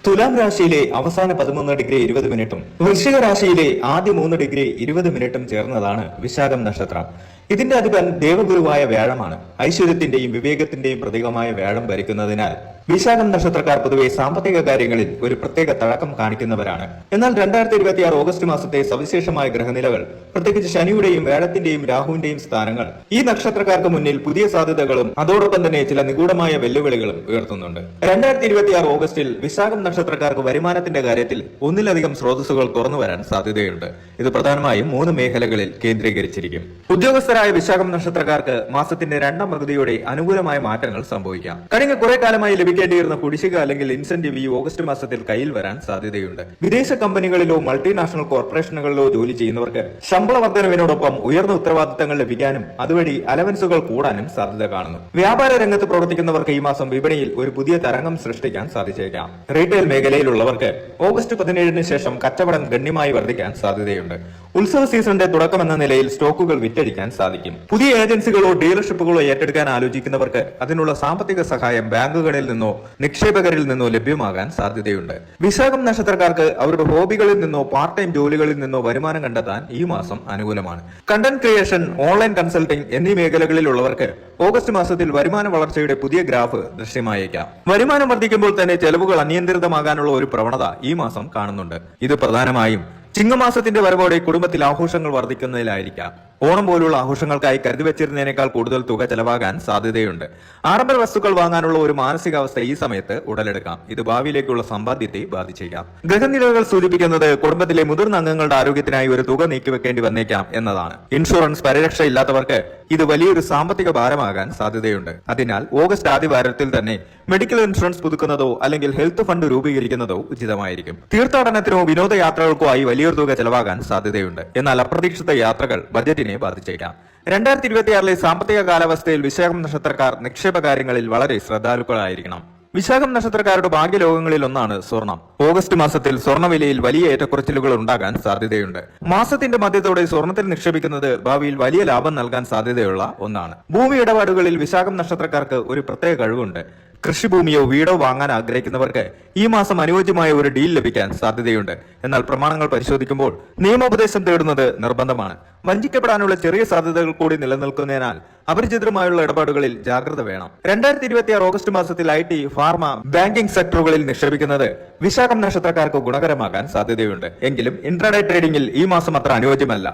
തുലാം രാശിയിലെ അവസാന 13 ഡിഗ്രി 20 മിനിറ്റും വൃശ്ചിക രാശിയിലെ ആദ്യ 3 ഡിഗ്രി 20 മിനിറ്റും ചേർന്നതാണ് വിശാഖം നക്ഷത്രം. ഇതിന്റെ അധിപൻ ദേവഗുരുവായ വ്യാഴമാണ്. ഐശ്വര്യത്തിന്റെയും വിവേകത്തിന്റെയും പ്രതീകമായ വ്യാഴം ഭരിക്കുന്നതിനാൽ വിശാഖം നക്ഷത്രക്കാർ പൊതുവെ സാമ്പത്തിക കാര്യങ്ങളിൽ ഒരു പ്രത്യേക തഴക്കം കാണിക്കുന്നവരാണ്. എന്നാൽ 2026 ഓഗസ്റ്റ് മാസത്തെ സവിശേഷമായ ഗ്രഹനിലകൾ, പ്രത്യേകിച്ച് ശനിയുടെയും വ്യാഴത്തിന്റെയും രാഹുവിന്റെയും സ്ഥാനങ്ങൾ ഈ നക്ഷത്രക്കാർക്ക് മുന്നിൽ പുതിയ സാധ്യതകളും അതോടൊപ്പം തന്നെ ചില നിഗൂഢമായ വെല്ലുവിളികളും ഉയർത്തുന്നുണ്ട്. 2026 ഓഗസ്റ്റിൽ വിശാഖം നക്ഷത്രക്കാർക്ക് വരുമാനത്തിന്റെ കാര്യത്തിൽ ഒന്നിലധികം സ്രോതസ്സുകൾ തുറന്നു വരാൻ സാധ്യതയുണ്ട്. ഇത് പ്രധാനമായും 3 മേഖലകളിൽ കേന്ദ്രീകരിച്ചിരിക്കും. ഉദ്യോഗസ്ഥരായ വിശാഖം നക്ഷത്രക്കാർക്ക് മാസത്തിന്റെ 2ാം പകുതിയോടെ അനുകൂലമായ മാറ്റങ്ങൾ സംഭവിക്കാം. കഴിഞ്ഞ കുറെ കാലമായി ലഭിക്കേണ്ടിയിരുന്ന കുടിശ്ശിക അല്ലെങ്കിൽ ഇൻസെന്റീവ് ഈ ഓഗസ്റ്റ് മാസത്തിൽ കയ്യിൽ വരാൻ സാധ്യതയുണ്ട്. വിദേശ കമ്പനികളിലോ മൾട്ടിനാഷണൽ കോർപ്പറേഷനുകളിലോ ജോലി ചെയ്യുന്നവർക്ക് ശമ്പള വർധനവിനോടൊപ്പം ഉയർന്ന ഉത്തരവാദിത്തങ്ങൾ ലഭിക്കാനും അതുവഴി അലവൻസുകൾ കൂടാനും സാധ്യത കാണുന്നു. വ്യാപാര രംഗത്ത് പ്രവർത്തിക്കുന്നവർക്ക് ഈ മാസം വിപണിയിൽ ഒരു പുതിയ തരംഗം സൃഷ്ടിക്കാൻ സാധിച്ചേക്കാം. റീറ്റെയിൽ മേഖലയിലുള്ളവർക്ക് ഓഗസ്റ്റ് 17 ശേഷം കച്ചവടം ഗണ്യമായി വർദ്ധിക്കാൻ സാധ്യതയുണ്ട്. ഉത്സവ സീസണിന്റെ തുടക്കമെന്ന നിലയിൽ സ്റ്റോക്കുകൾ വിറ്റഴിക്കാൻ സാധിക്കും. പുതിയ ഏജൻസികളോ ഡീലർഷിപ്പുകളോ ഏറ്റെടുക്കാൻ ആലോചിക്കുന്നവർക്ക് അതിനുള്ള സാമ്പത്തിക സഹായം ബാങ്കുകളിൽ നിന്നോ നിക്ഷേപകരിൽ നിന്നോ ലഭ്യമാകാൻ സാധ്യതയുണ്ട്. വിശാഖം നക്ഷത്രക്കാർക്ക് അവരുടെ ഹോബികളിൽ നിന്നോ പാർട്ട് ടൈം ജോലികളിൽ നിന്നോ വരുമാനം കണ്ടെത്താൻ ഈ മാസം അനുകൂലമാണ്. കണ്ടന്റ് ക്രിയേഷൻ, ഓൺലൈൻ കൺസൾട്ടിംഗ് എന്നീ മേഖലകളിലുള്ളവർക്ക് ഓഗസ്റ്റ് മാസത്തിൽ വരുമാന വളർച്ചയുടെ പുതിയ ഗ്രാഫ് ദൃശ്യമായേക്കാം. വരുമാനം വർദ്ധിക്കുമ്പോൾ തന്നെ ചെലവുകൾ അനിയന്ത്രിതമാകാനുള്ള ഒരു പ്രവണത ഈ മാസം കാണുന്നുണ്ട്. ഇത് പ്രധാനമായും ചിങ്ങമാസത്തിന്റെ വരവോടെ കുടുംബത്തിൽ ആഘോഷങ്ങൾ വർദ്ധിക്കുന്നതിലായിരിക്കാം. ഓണം പോലുള്ള ആഘോഷങ്ങൾക്കായി കരുതി വെച്ചിരുന്നതിനേക്കാൾ കൂടുതൽ തുക ചെലവാകാൻ സാധ്യതയുണ്ട്. ആഡംബര വസ്തുക്കൾ വാങ്ങാനുള്ള ഒരു മാനസികാവസ്ഥ ഈ സമയത്ത് ഉടലെടുക്കാം. ഇത് ഭാവിയിലേക്കുള്ള സമ്പാദ്യത്തെ ബാധിച്ചേക്കാം. ഗ്രഹനിലകൾ സൂചിപ്പിക്കുന്നത് കുടുംബത്തിലെ മുതിർന്ന അംഗങ്ങളുടെ ആരോഗ്യത്തിനായി ഒരു തുക നീക്കിവെക്കേണ്ടി വന്നേക്കാം എന്നതാണ്. ഇൻഷുറൻസ് പരിരക്ഷ ഇല്ലാത്തവർക്ക് ഇത് വലിയൊരു സാമ്പത്തിക ഭാരമാകാൻ സാധ്യതയുണ്ട്. അതിനാൽ ഓഗസ്റ്റ് ആദ്യ വാരത്തിൽ തന്നെ മെഡിക്കൽ ഇൻഷുറൻസ് പുതുക്കുന്നതോ അല്ലെങ്കിൽ ഹെൽത്ത് ഫണ്ട് രൂപീകരിക്കുന്നതോ ഉചിതമായിരിക്കും. തീർത്ഥാടനത്തിനോ വിനോദയാത്രകൾക്കോ ആയി വലിയൊരു തുക ചെലവാകാൻ സാധ്യതയുണ്ട്. എന്നാൽ അപ്രതീക്ഷിത യാത്രകൾ ബജറ്റിനെ ബാധിച്ചേക്കാം. 2026 സാമ്പത്തിക കാലാവസ്ഥയിൽ വിശാഖം നക്ഷത്രക്കാർ നിക്ഷേപ കാര്യങ്ങളിൽ വളരെ ശ്രദ്ധാലുക്കളായിരിക്കണം. വിശാഖം നക്ഷത്രക്കാരുടെ ഭാഗ്യലോകങ്ങളിൽ ഒന്നാണ് സ്വർണം. ഓഗസ്റ്റ് മാസത്തിൽ സ്വർണ്ണവിലയിൽ വലിയ ഏറ്റക്കുറച്ചിലുകൾ ഉണ്ടാകാൻ സാധ്യതയുണ്ട്. മാസത്തിന്റെ മധ്യത്തോടെ സ്വർണത്തിൽ നിക്ഷേപിക്കുന്നത് ഭാവിയിൽ വലിയ ലാഭം നൽകാൻ സാധ്യതയുള്ള ഒന്നാണ്. ഭൂമി ഇടപാടുകളിൽ വിശാഖം നക്ഷത്രക്കാർക്ക് ഒരു പ്രത്യേക കഴിവുണ്ട്. കൃഷിഭൂമിയോ വീടോ വാങ്ങാൻ ആഗ്രഹിക്കുന്നവർക്ക് ഈ മാസം അനുയോജ്യമായ ഒരു ഡീൽ ലഭിക്കാൻ സാധ്യതയുണ്ട്. എന്നാൽ പ്രമാണങ്ങൾ പരിശോധിക്കുമ്പോൾ നിയമോപദേശം തേടുന്നത് നിർബന്ധമാണ്. വഞ്ചിക്കപ്പെടാനുള്ള ചെറിയ സാധ്യതകൾ കൂടി നിലനിൽക്കുന്നതിനാൽ അപരിചിതരുമായുള്ള ഇടപാടുകളിൽ ജാഗ്രത വേണം. 2026 ഓഗസ്റ്റ് മാസത്തിൽ IT, ഫാർമ, ബാങ്കിംഗ് സെക്ടറുകളിൽ നിക്ഷേപിക്കുന്നത് വിശാഖം നക്ഷത്രക്കാർക്ക് ഗുണകരമാകാൻ സാധ്യതയുണ്ട്. എങ്കിലും ഇൻട്രാഡേ ട്രേഡിംഗിൽ ഈ മാസം അത്ര അനുയോജ്യമല്ല.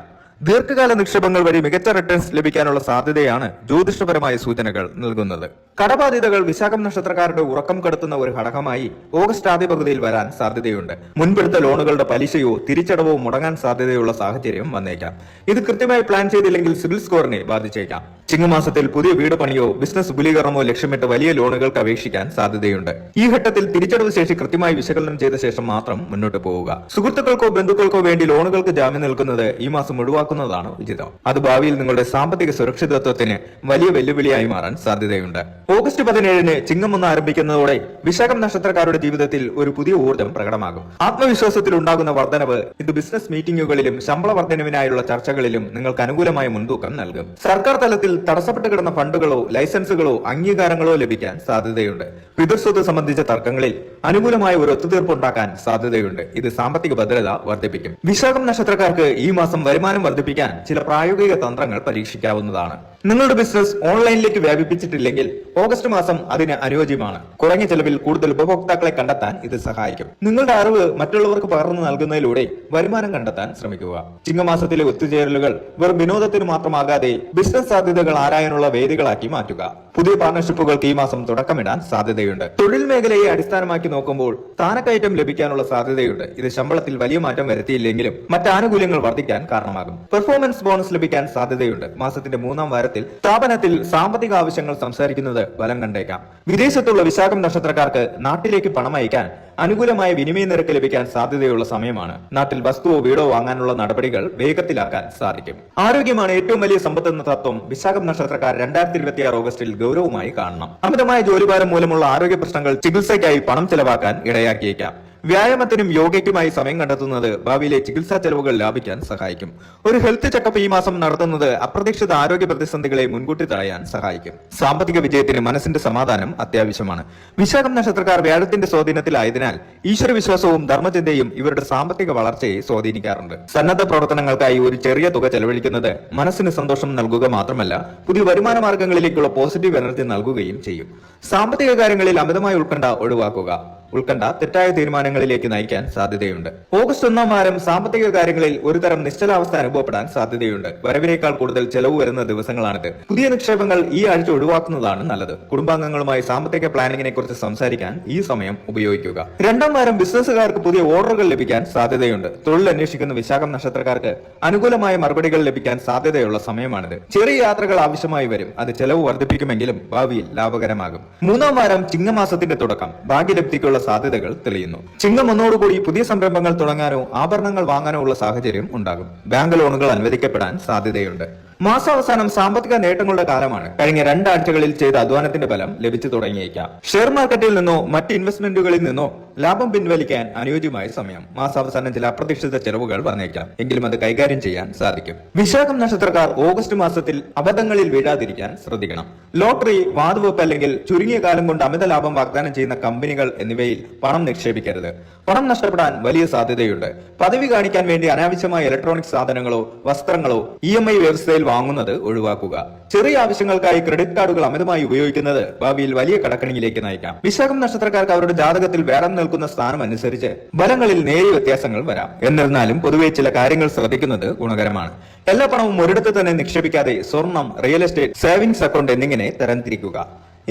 ദീർഘകാല നിക്ഷേപങ്ങൾ വഴി മികച്ച റിട്ടേൺസ് ലഭിക്കാനുള്ള സാധ്യതയാണ് ജ്യോതിഷപരമായ സൂചനകൾ നൽകുന്നത്. കടബാധ്യതകൾ വിശാഖം നക്ഷത്രക്കാരുടെ ഉറക്കം കെടുത്തുന്ന ഒരു ഘടകമായി ഓഗസ്റ്റ് ആദ്യ പകുതിയിൽ വരാൻ സാധ്യതയുണ്ട്. മുൻപെടുത്ത ലോണുകളുടെ പലിശയോ തിരിച്ചടവോ മുടങ്ങാൻ സാധ്യതയുള്ള സാഹചര്യം വന്നേക്കാം. ഇത് കൃത്യമായി പ്ലാൻ ചെയ്തില്ലെങ്കിൽ സിബിൽ സ്കോറിനെ ബാധിച്ചേക്കാം. ചിങ്ങമാസത്തിൽ പുതിയ വീട് പണിയോ ബിസിനസ് വിപുലീകരണമോ ലക്ഷ്യമിട്ട് വലിയ ലോണുകൾക്ക് അപേക്ഷിക്കാൻ സാധ്യതയുണ്ട്. ഈ ഘട്ടത്തിൽ തിരിച്ചടവ് ശേഷി കൃത്യമായി വിശകലനം ചെയ്ത ശേഷം മാത്രം മുന്നോട്ട് പോവുക. സുഹൃത്തുക്കൾക്കോ ബന്ധുക്കൾക്കോ വേണ്ടി ലോണുകൾക്ക് ജാമ്യം നിൽക്കുന്നത് ഈ മാസം ഒഴിവാക്കുന്നതാണ് ഉചിതം. അത് ഭാവിയിൽ നിങ്ങളുടെ സാമ്പത്തിക സുരക്ഷിതത്വത്തിന് വലിയ വെല്ലുവിളിയായി മാറാൻ സാധ്യതയുണ്ട്. ഓഗസ്റ്റ് 17 ചിങ്ങം 1 ആരംഭിക്കുന്നതോടെ വിശാഖം നക്ഷത്രക്കാരുടെ ജീവിതത്തിൽ ഒരു പുതിയ ഊർജ്ജം പ്രകടമാകും. ആത്മവിശ്വാസത്തിൽ ഉണ്ടാകുന്ന വർധനവ് ഇത് ബിസിനസ് മീറ്റിംഗുകളിലും ശമ്പള വർധനവിനായുള്ള ചർച്ചകളിലും നിങ്ങൾക്ക് അനുകൂലമായ മുൻതൂക്കം നൽകും. സർക്കാർ തലത്തിൽ തടസ്സപ്പെട്ട് കിടന്ന ഫണ്ടുകളോ ലൈസൻസുകളോ അംഗീകാരങ്ങളോ ലഭിക്കാൻ സാധ്യതയുണ്ട്. പിതൃസ്വത്ത് സംബന്ധിച്ച തർക്കങ്ങളിൽ അനുകൂലമായ ഒരു ഒത്തുതീർപ്പുണ്ടാക്കാൻ സാധ്യതയുണ്ട്. ഇത് സാമ്പത്തിക ഭദ്രത വർദ്ധിപ്പിക്കും. വിശാഖം നക്ഷത്രക്കാർക്ക് ഈ മാസം വരുമാനം വർദ്ധിപ്പിക്കാൻ ചില പ്രായോഗിക തന്ത്രങ്ങൾ പരീക്ഷിക്കാവുന്നതാണ്. നിങ്ങളുടെ ബിസിനസ് ഓൺലൈനിലേക്ക് വ്യാപിപ്പിച്ചിട്ടില്ലെങ്കിൽ ഓഗസ്റ്റ് മാസം അതിന് അനുയോജ്യമാണ്. കുറഞ്ഞ ചെലവിൽ കൂടുതൽ ഉപഭോക്താക്കളെ കണ്ടെത്താൻ ഇത് സഹായിക്കും. നിങ്ങളുടെ അറിവ് മറ്റുള്ളവർക്ക് പകർന്നു നൽകുന്നതിലൂടെ വരുമാനം കണ്ടെത്താൻ ശ്രമിക്കുക. ചിങ്ങമാസത്തിലെ ഒത്തുചേരലുകൾ വെറും വിനോദത്തിന് മാത്രമാകാതെ ബിസിനസ് സാധ്യതകൾ ആരായാനുള്ള വേദികളാക്കി മാറ്റുക. പുതിയ പാർട്ണർഷിപ്പുകൾക്ക് ഈ മാസം തുടക്കമിടാൻ സാധ്യതയുണ്ട്. തൊഴിൽ മേഖലയെ അടിസ്ഥാനമാക്കി നോക്കുമ്പോൾ സ്ഥാനക്കയറ്റം ലഭിക്കാനുള്ള സാധ്യതയുണ്ട്. ഇത് ശമ്പളത്തിൽ വലിയ മാറ്റം വരുത്തിയില്ലെങ്കിലും മറ്റ് ആനുകൂല്യങ്ങൾ വർദ്ധിക്കാൻ കാരണമാകും. പെർഫോമൻസ് ബോണസ് ലഭിക്കാൻ സാധ്യതയുണ്ട്. മാസത്തിന്റെ 3ാം വാരത്തിൽ സ്ഥാപനത്തിൽ സാമ്പത്തിക ആവശ്യങ്ങൾ സംസാരിക്കുന്നത് ഫലം കണ്ടേക്കാം. വിദേശത്തുള്ള വിശാഖം നക്ഷത്രക്കാർക്ക് നാട്ടിലേക്ക് പണം അയക്കാൻ അനുകൂലമായ വിനിമയ നിരക്ക് ലഭിക്കാൻ സാധ്യതയുള്ള സമയമാണ്. നാട്ടിൽ വസ്തുവോ വീടോ വാങ്ങാനുള്ള നടപടികൾ വേഗത്തിലാക്കാൻ സാധിക്കും. ആരോഗ്യമാണ് ഏറ്റവും വലിയ സമ്പത്തെന്ന തത്വം വിശാഖം നക്ഷത്രക്കാർ 2026 ഓഗസ്റ്റിൽ ഗൗരവമായി കാണണം. അമിതമായ ജോലിഭാരം മൂലമുള്ള ആരോഗ്യ പ്രശ്നങ്ങൾ ചികിത്സയ്ക്കായി പണം ചെലവാക്കാൻ ഇടയാക്കിയേക്കാം. വ്യായാമത്തിനും യോഗയ്ക്കുമായി സമയം കണ്ടെത്തുന്നത് ഭാവിയിലെ ചികിത്സാ ചെലവുകൾ ലാഭിക്കാൻ സഹായിക്കും. ഒരു ഹെൽത്ത് ചെക്കപ്പ് ഈ മാസം നടത്തുന്നത് അപ്രതീക്ഷിത ആരോഗ്യ പ്രതിസന്ധികളെ മുൻകൂട്ടി തടയാൻ സഹായിക്കും. സാമ്പത്തിക വിജയത്തിന് മനസ്സിന്റെ സമാധാനം അത്യാവശ്യമാണ്. വിശാഖം നക്ഷത്രക്കാർ വ്യാഴത്തിന്റെ സ്വാധീനത്തിലായതിനാൽ ഈശ്വര വിശ്വാസവും ധർമ്മചിന്തയും ഇവരുടെ സാമ്പത്തിക വളർച്ചയെ സ്വാധീനിക്കാറുണ്ട്. സന്നദ്ധ പ്രവർത്തനങ്ങൾക്കായി ഒരു ചെറിയ തുക ചെലവഴിക്കുന്നത് മനസ്സിന് സന്തോഷം നൽകുക മാത്രമല്ല, പുതിയ വരുമാന മാർഗങ്ങളിലേക്കുള്ള പോസിറ്റീവ് എനർജി നൽകുകയും ചെയ്യും. സാമ്പത്തിക കാര്യങ്ങളിൽ അമിതമായ ഉത്കണ്ഠ ഒഴിവാക്കുക. ഉത്കണ്ഠ തെറ്റായ തീരുമാനങ്ങളിലേക്ക് നയിക്കാൻ സാധ്യതയുണ്ട്. ഓഗസ്റ്റ് 1-ാം വാരം സാമ്പത്തിക കാര്യങ്ങളിൽ ഒരുതരം നിശ്ചലാവസ്ഥ അനുഭവപ്പെടാൻ സാധ്യതയുണ്ട്. വരവിനേക്കാൾ കൂടുതൽ ചെലവ് വരുന്ന ദിവസങ്ങളാണിത്. പുതിയ നിക്ഷേപങ്ങൾ ഈ ആഴ്ച ഒഴിവാക്കുന്നതാണ് നല്ലത്. കുടുംബാംഗങ്ങളുമായി സാമ്പത്തിക പ്ലാനിങ്ങിനെ കുറിച്ച് സംസാരിക്കാൻ ഈ സമയം ഉപയോഗിക്കുക. 2-ാം വാരം ബിസിനസ്സുകാർക്ക് പുതിയ ഓർഡറുകൾ ലഭിക്കാൻ സാധ്യതയുണ്ട്. തൊഴിൽ അന്വേഷിക്കുന്ന വിശാഖം നക്ഷത്രക്കാർക്ക് അനുകൂലമായ മറുപടികൾ ലഭിക്കാൻ സാധ്യതയുള്ള സമയമാണിത്. ചെറിയ യാത്രകൾ ആവശ്യമായി വരും. അത് ചെലവ് വർദ്ധിപ്പിക്കുമെങ്കിലും ഭാവിയിൽ ലാഭകരമാകും. 3-ാം വാരം ചിങ്ങമാസത്തിന്റെ തുടക്കം. ഭാഗ്യലബ്ധിക്കുള്ള സാധ്യതകൾ തെളിയുന്നു. ചിങ്ങം 1-ഓടുകൂടി പുതിയ സംരംഭങ്ങൾ തുടങ്ങാനോ ആഭരണങ്ങൾ വാങ്ങാനോ ഉള്ള സാഹചര്യം ഉണ്ടാകും. ബാങ്ക് ലോണുകൾ അനുവദിക്കപ്പെടാൻ സാധ്യതയുണ്ട്. മാസാവസാനം സാമ്പത്തിക നേട്ടങ്ങളുടെ കാലമാണ്. കഴിഞ്ഞ 2 ആഴ്ചകളിൽ ചെയ്ത അധ്വാനത്തിന്റെ ഫലം ലഭിച്ചു തുടങ്ങിയേക്കാം. ഷെയർ മാർക്കറ്റിൽ നിന്നോ മറ്റ് ഇൻവെസ്റ്റ്മെന്റുകളിൽ നിന്നോ ലാഭം പിൻവലിക്കാൻ അനുയോജ്യമായ സമയം. മാസാവസാനം ചില അപ്രതീക്ഷിത ചെലവുകൾ വന്നേക്കാം, എങ്കിലും അത് കൈകാര്യം ചെയ്യാൻ സാധിക്കും. വിശാഖം നക്ഷത്രക്കാർ ഓഗസ്റ്റ് മാസത്തിൽ അബദ്ധങ്ങളിൽ വീഴാതിരിക്കാൻ ശ്രദ്ധിക്കണം. ലോട്ടറി, വാതുവെപ്പ് അല്ലെങ്കിൽ ചുരുങ്ങിയ കാലം കൊണ്ട് അമിത ലാഭം വാഗ്ദാനം ചെയ്യുന്ന കമ്പനികൾ എന്നിവയിൽ പണം നിക്ഷേപിക്കരുത്. പണം നഷ്ടപ്പെടാൻ വലിയ സാധ്യതയുണ്ട്. പദവി കാണിക്കാൻ വേണ്ടി അനാവശ്യമായ ഇലക്ട്രോണിക് സാധനങ്ങളോ വസ്ത്രങ്ങളോ EMI വ്യവസ്ഥയിൽ വാങ്ങുന്നത് ഒഴിവാക്കുക. ചെറിയ ആവശ്യങ്ങൾക്കായി ക്രെഡിറ്റ് കാർഡുകൾ അമിതമായി ഉപയോഗിക്കുന്നത് ഭാവിയിൽ വലിയ കടക്കണിയിലേക്ക് നയിക്കാം. വിശാഖം നക്ഷത്രക്കാർക്ക് അവരുടെ ജാതകത്തിൽ വേടം നിൽക്കുന്ന സ്ഥാനം അനുസരിച്ച് ബലങ്ങളിൽ നേരിയ വ്യത്യാസങ്ങൾ വരാം. എന്നിരുന്നാലും പൊതുവെ ചില കാര്യങ്ങൾ ശ്രദ്ധിക്കുന്നത് ഗുണകരമാണ്. എല്ലാ പണവും ഒരിടത്ത് തന്നെ നിക്ഷേപിക്കാതെ സ്വർണം, റിയൽ എസ്റ്റേറ്റ്, സേവിംഗ്സ് അക്കൗണ്ട് എന്നിങ്ങനെ തരംതിരിക്കുക.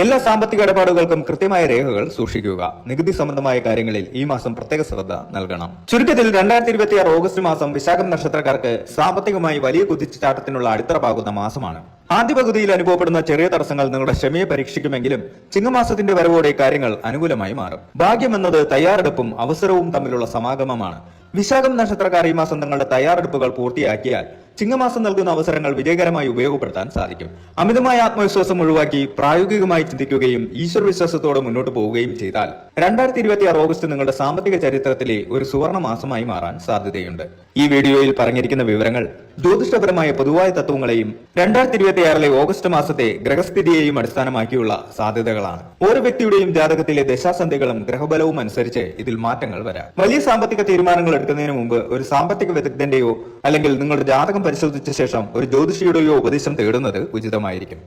എല്ലാ സാമ്പത്തിക ഇടപാടുകൾക്കും കൃത്യമായ രേഖകൾ സൂക്ഷിക്കുക. നികുതി സംബന്ധമായ കാര്യങ്ങളിൽ ഈ മാസം പ്രത്യേക ശ്രദ്ധ നൽകണം. ചുരുക്കത്തിൽ 2026 ഓഗസ്റ്റ് മാസം വിശാഖം നക്ഷത്രക്കാർക്ക് സാമ്പത്തികമായി വലിയ കുതിച്ചുചാട്ടത്തിനുള്ള അടിത്തറ പാകുന്ന മാസമാണ്. ആദ്യ പകുതിയിൽ അനുഭവപ്പെടുന്ന ചെറിയ തടസ്സങ്ങൾ നിങ്ങളുടെ ക്ഷമയെ പരീക്ഷിക്കുമെങ്കിലും ചിങ്ങമാസത്തിന്റെ വരവോടെ കാര്യങ്ങൾ അനുകൂലമായി മാറും. ഭാഗ്യം എന്നത് തയ്യാറെടുപ്പും അവസരവും തമ്മിലുള്ള സമാഗമമാണ്. വിശാഖം നക്ഷത്രക്കാർ ഈ മാസം തങ്ങളുടെ തയ്യാറെടുപ്പുകൾ പൂർത്തിയാക്കിയാൽ ചിങ്ങമാസം നൽകുന്ന അവസരങ്ങൾ വിജയകരമായി ഉപയോഗപ്പെടുത്താൻ സാധിക്കും. അമിതമായ ആത്മവിശ്വാസം ഒഴിവാക്കി പ്രായോഗികമായി ചിന്തിക്കുകയും ഈശ്വര വിശ്വാസത്തോടെ മുന്നോട്ട് പോവുകയും ചെയ്താൽ 2026 ഓഗസ്റ്റ് നിങ്ങളുടെ സാമ്പത്തിക ചരിത്രത്തിലെ ഒരു സുവർണ മാസമായി മാറാൻ സാധ്യതയുണ്ട്. ഈ വീഡിയോയിൽ പറഞ്ഞിരിക്കുന്ന വിവരങ്ങൾ ജ്യോതിഷപരമായ പൊതുവായ തത്വങ്ങളെയും 2026 ഓഗസ്റ്റ് മാസത്തെ ഗ്രഹസ്ഥിതിയെയും അടിസ്ഥാനമാക്കിയുള്ള സാധ്യതകളാണ്. ഓരോ വ്യക്തിയുടെയും ജാതകത്തിലെ ദശാസന്ധികളും ഗ്രഹബലവും അനുസരിച്ച് ഇതിൽ മാറ്റങ്ങൾ വരാം. വലിയ സാമ്പത്തിക തീരുമാനങ്ങൾ എടുക്കുന്നതിന് മുമ്പ് ഒരു സാമ്പത്തിക വിദഗ്ധന്റെയോ അല്ലെങ്കിൽ നിങ്ങളുടെ ജാതകം പരിശോധിച്ച ശേഷം ഒരു ജ്യോതിഷിയുടെയോ ഉപദേശം തേടുന്നത് ഉചിതമായിരിക്കും.